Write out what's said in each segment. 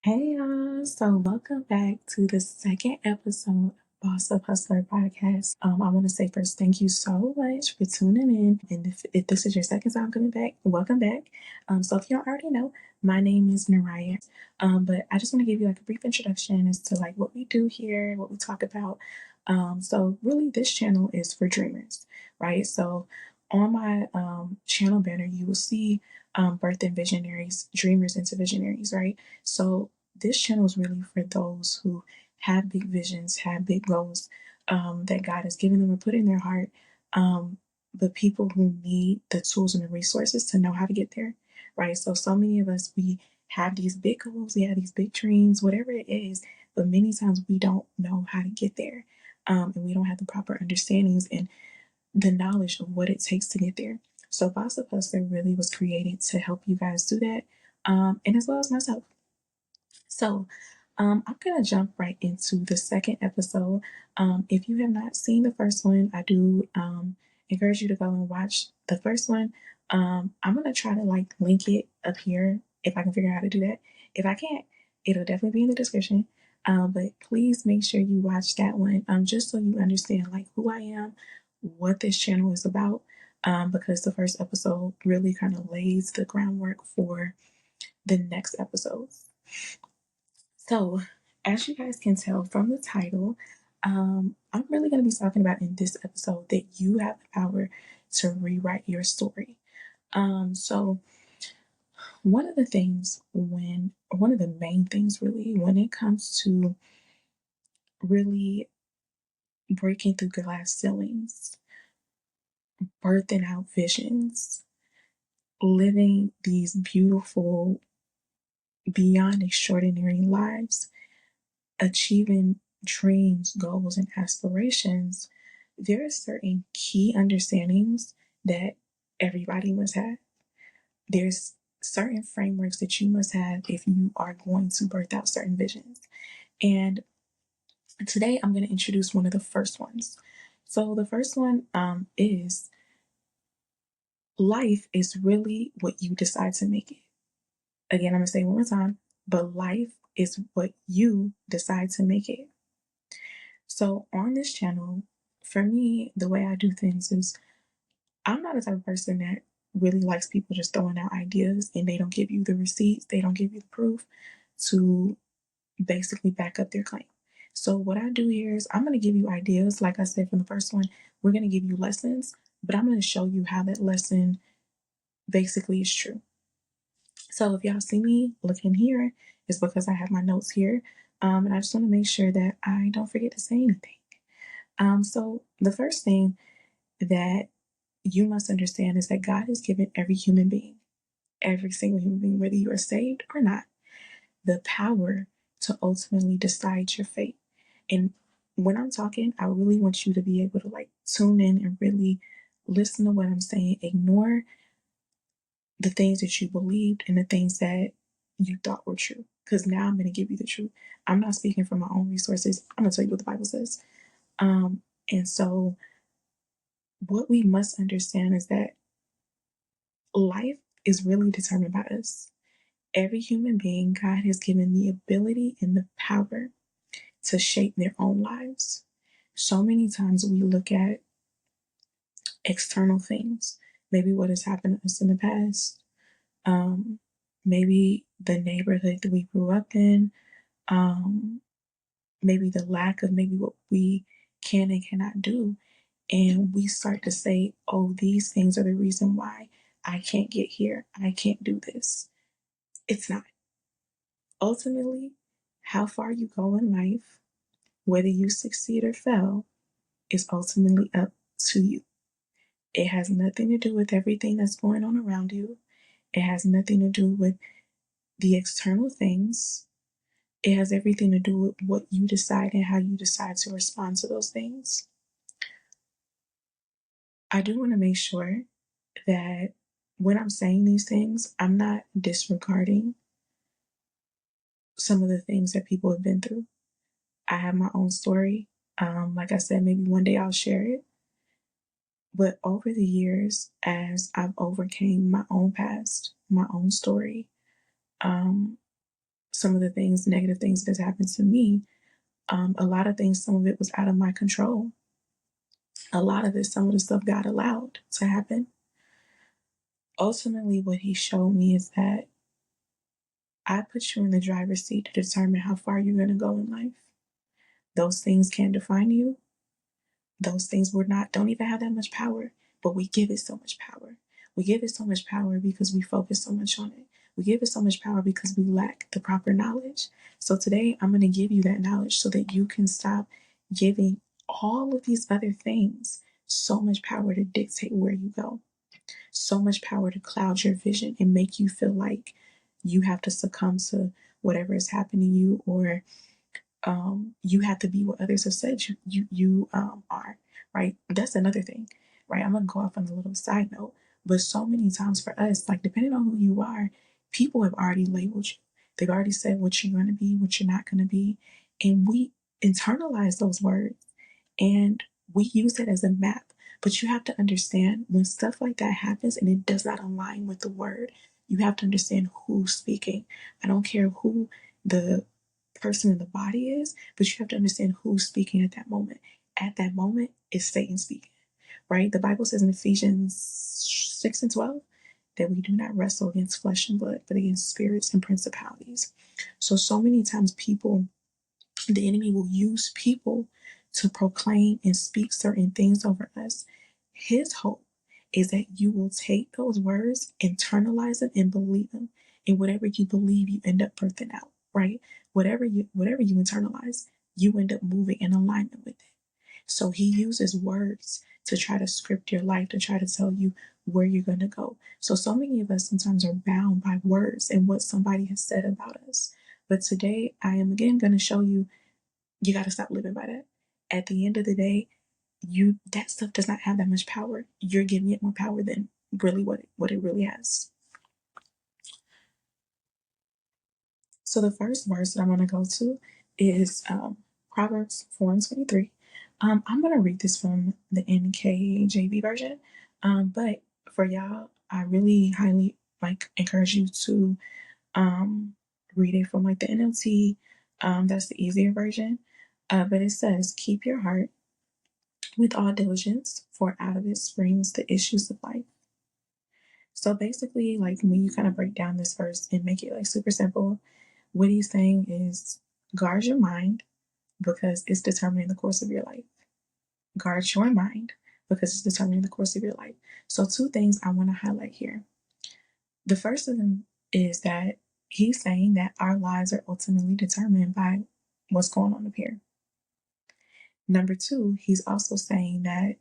Hey y'all, so welcome back to the second episode of Boss Up Hustler podcast. I want to say first, thank you so much for tuning in. And if this is your second time coming back, welcome back. So if you don't already know, my name is Naraya. But I just want to give you like a brief introduction as to like what we do here, what we talk about. So really this channel is for dreamers, right? So on my channel banner, you will see birth and visionaries, dreamers into visionaries, right? So this channel is really for those who have big visions, have big goals that God has given them or put in their heart, but people who need the tools and the resources to know how to get there, right? So many of us, we have these big goals, we have these big dreams, whatever it is, but many times we don't know how to get there. And we don't have the proper understandings and the knowledge of what it takes to get there. So Boss Up Hustler really was created to help you guys do that, and as well as myself. So, I'm going to jump right into the second episode. If you have not seen the first one, I do encourage you to go and watch the first one. I'm going to try to like link it up here if I can figure out how to do that. If I can't, it'll definitely be in the description. But please make sure you watch that one just so you understand like who I am, what this channel is about, because the first episode really kind of lays the groundwork for the next episodes. So, as you guys can tell from the title, I'm really going to be talking about in this episode that you have the power to rewrite your story. So one of the main things really, when it comes to really breaking through glass ceilings, birthing out visions, living these beautiful, beyond extraordinary lives, achieving dreams, goals, and aspirations, there are certain key understandings that everybody must have. There's certain frameworks that you must have if you are going to birth out certain visions. And today I'm going to introduce one of the first ones. So the first one is life is really what you decide to make it. Again, I'm going to say it one more time, but life is what you decide to make it. So on this channel, for me, the way I do things is I'm not the type of person that really likes people just throwing out ideas and they don't give you the receipts, they don't give you the proof to basically back up their claim. So what I do here is I'm going to give you ideas. Like I said from the first one, we're going to give you lessons, but I'm going to show you how that lesson basically is true. So if y'all see me looking here, it's because I have my notes here. And I just want to make sure that I don't forget to say anything. So the first thing that you must understand is that God has given every human being, every single human being, whether you are saved or not, the power to ultimately decide your fate. And when I'm talking, I really want you to be able to like tune in and really listen to what I'm saying. Ignore the things that you believed and the things that you thought were true. Because now I'm going to give you the truth. I'm not speaking from my own resources. I'm going to tell you what the Bible says. And so what we must understand is that life is really determined by us. Every human being, God has given the ability and the power to shape their own lives. So many times we look at external things, maybe what has happened to us in the past, um, maybe the neighborhood that we grew up in, um, maybe the lack of maybe what we can and cannot do. And we start to say, oh, these things are the reason why I can't get here. I can't do this. It's not. Ultimately, how far you go in life, whether you succeed or fail, is ultimately up to you. It has nothing to do with everything that's going on around you. It has nothing to do with the external things. It has everything to do with what you decide and how you decide to respond to those things. I do want to make sure that when I'm saying these things, I'm not disregarding some of the things that people have been through. I have my own story. Like I said, maybe one day I'll share it. But over the years, as I've overcame my own past, my own story, um, some of the things, negative things that has happened to me, a lot of things, some of it was out of my control. A lot of it, some of the stuff God allowed to happen. Ultimately, what he showed me is that I put you in the driver's seat to determine how far you're going to go in life. Those things can't define you. Those things don't even have that much power, but we give it so much power. We give it so much power because we focus so much on it. We give it so much power because we lack the proper knowledge. So today I'm going to give you that knowledge so that you can stop giving all of these other things so much power to dictate where you go, so much power to cloud your vision and make you feel like you have to succumb to whatever is happening to you, or you have to be what others have said you are, right? That's another thing, right? I'm gonna go off on a little side note, but so many times for us, like depending on who you are, people have already labeled you. They've already said what you're gonna be, what you're not gonna be, and we internalize those words and we use it as a map. But you have to understand when stuff like that happens and it does not align with the word, you have to understand who's speaking. I don't care who the person in the body is, but you have to understand who's speaking at that moment. At that moment, it's Satan speaking, right? The Bible says in Ephesians 6 and 12 that we do not wrestle against flesh and blood, but against spirits and principalities. So many times the enemy will use people to proclaim and speak certain things over us. His hope is that you will take those words, internalize them, and believe them. And whatever you believe, you end up birthing out, right? Whatever you internalize, you end up moving in alignment with it. So he uses words to try to script your life, to try to tell you where you're going to go. So many of us sometimes are bound by words and what somebody has said about us. But today, I am again going to show you, you got to stop living by that. At the end of the day, that stuff does not have that much power. You're giving it more power than really what it really has. So the first verse that I'm going to go to is Proverbs 4:23. I'm going to read this from the NKJV version, but for y'all, I really highly encourage you to read it from the NLT. That's the easier version. But it says, "Keep your heart with all diligence, for out of it springs the issues of life." So basically, when you kind of break down this verse and make it super simple, what he's saying is guard your mind because it's determining the course of your life. Guard your mind because it's determining the course of your life. So two things I want to highlight here. The first of them is that he's saying that our lives are ultimately determined by what's going on up here. Number two, he's also saying that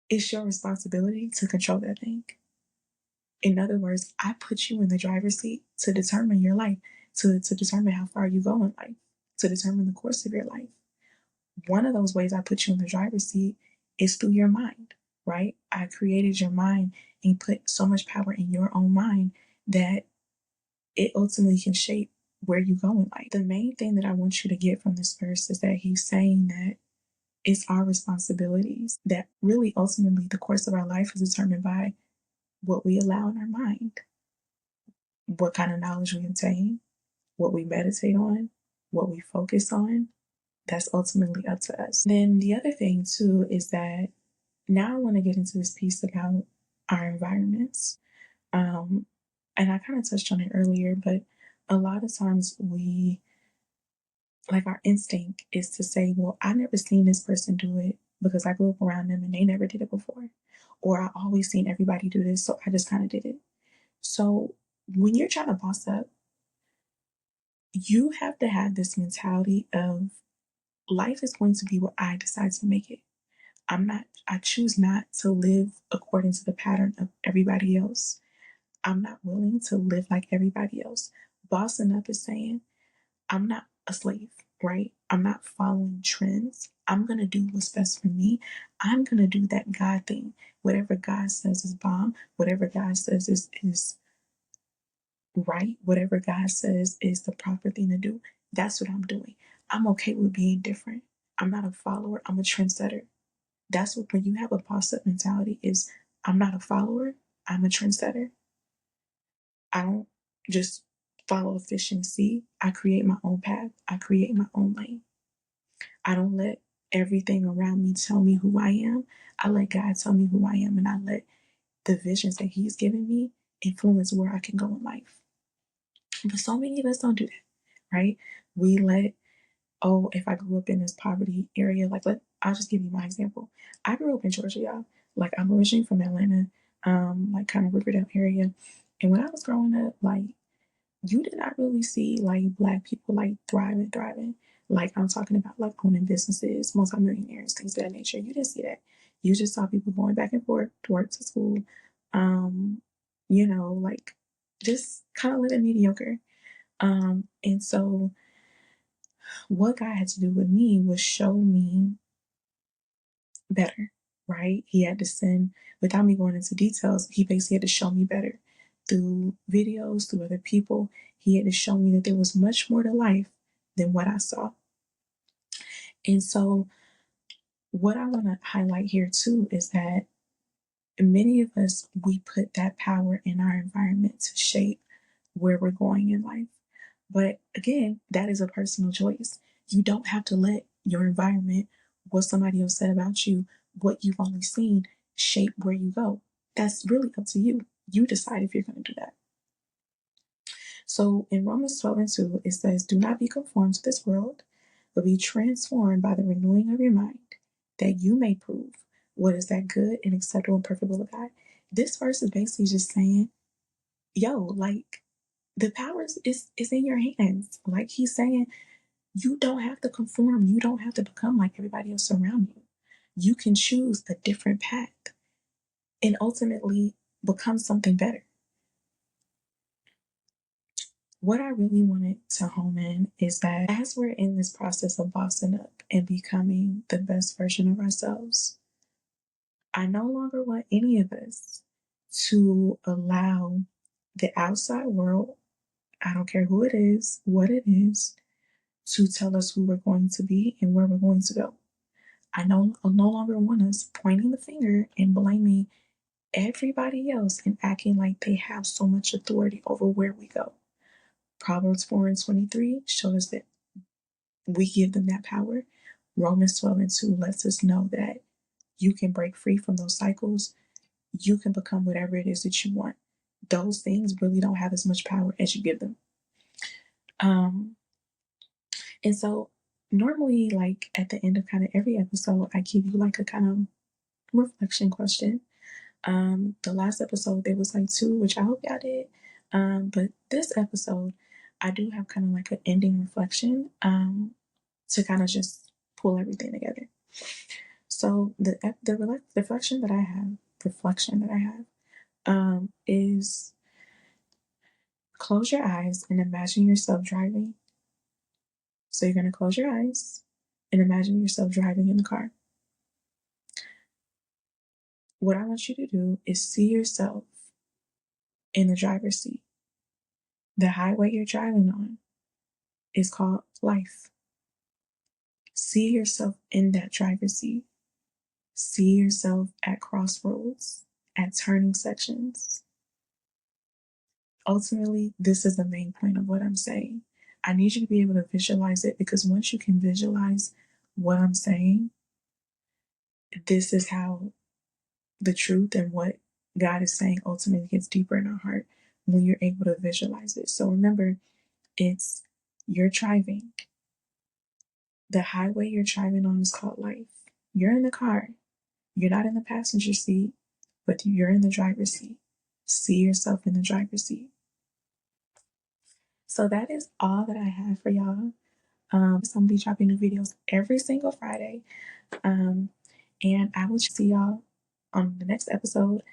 it's your responsibility to control that thing. In other words, I put you in the driver's seat to determine your life, to determine how far you go in life, to determine the course of your life. One of those ways I put you in the driver's seat is through your mind, right? I created your mind and put so much power in your own mind that it ultimately can shape where you go in life. The main thing that I want you to get from this verse is that he's saying that it's our responsibilities, that really ultimately the course of our life is determined by what we allow in our mind, what kind of knowledge we obtain, what we meditate on, what we focus on. That's ultimately up to us. Then the other thing too is that now I want to get into this piece about our environments. And I kind of touched on it earlier, but a lot of times our instinct is to say, well, I never seen this person do it because I grew up around them and they never did it before. Or I always seen everybody do this, so I just kind of did it. So when you're trying to boss up, you have to have this mentality of life is going to be what I decide to make it. I choose not to live according to the pattern of everybody else. I'm not willing to live like everybody else. Bossing up is saying, I'm not a slave, right? I'm not following trends. I'm going to do what's best for me. I'm going to do that God thing. Whatever God says is bomb. Whatever God says is right. Whatever God says is the proper thing to do. That's what I'm doing. I'm okay with being different. I'm not a follower. I'm a trendsetter. That's what, when you have a boss up mentality, is I'm not a follower. I'm a trendsetter. I don't just follow efficiency. I create my own path. I create my own lane. I don't let everything around me tell me who I am. I let God tell me who I am, and I let the visions that He's given me influence where I can go in life. But so many of us don't do that, right? We let, oh, if I grew up in this poverty area, I'll just give you my example. I grew up in Georgia, y'all. Like, I'm originally from Atlanta, like kind of Riverdale area. And when I was growing up, like, you did not really see like Black people like thriving. Like, I'm talking about like owning businesses, multimillionaires, things of that nature. You didn't see that. You just saw people going back and forth to work, to school, um, like just kind of living mediocre. And so what God had to do with me was show me better, right? He had to send, without me going into details, he basically had to show me better through videos, through other people. He had to show me that there was much more to life than what I saw. And so, what I want to highlight here too is that many of us, we put that power in our environment to shape where we're going in life. But again, that is a personal choice. You don't have to let your environment, what somebody else said about you, what you've only seen, shape where you go. That's really up to you. You decide if you're going to do that. So in Romans 12:2, it says, "Do not be conformed to this world, but be transformed by the renewing of your mind, that you may prove what is that good and acceptable and perfect will of God." This verse is basically just saying, yo, like, the power is in your hands. Like, he's saying, you don't have to conform. You don't have to become like everybody else around you. You can choose a different path and ultimately become something better. What I really wanted to home in is that as we're in this process of bossing up and becoming the best version of ourselves, I no longer want any of us to allow the outside world, I don't care who it is, what it is, to tell us who we're going to be and where we're going to go. I no longer want us pointing the finger and blaming everybody else and acting like they have so much authority over where we go. Proverbs 4:23 shows us that we give them that power. Romans 12:2 lets us know that you can break free from those cycles. You can become whatever it is that you want. Those things really don't have as much power as you give them. Um, and so normally, like at the end of kind of every episode, I give you like a kind of reflection question. The last episode there was like two, which I hope y'all did. But this episode, I do have kind of like an ending reflection to kind of just pull everything together. So the reflection that I have is close your eyes and imagine yourself driving. So you're gonna close your eyes and imagine yourself driving in the car. What I want you to do is see yourself in the driver's seat. The highway you're driving on is called life. See yourself in that driver's seat. See yourself at crossroads, at turning sections. Ultimately, this is the main point of what I'm saying. I need you to be able to visualize it, because once you can visualize what I'm saying, this is how the truth and what God is saying ultimately gets deeper in our heart when you're able to visualize it. So remember, it's you're driving. The highway you're driving on is called life. You're in the car. You're not in the passenger seat, but you're in the driver's seat. See yourself in the driver's seat. So that is all that I have for y'all. I'm gonna be dropping new videos every single Friday. And I will see y'all on the next episode.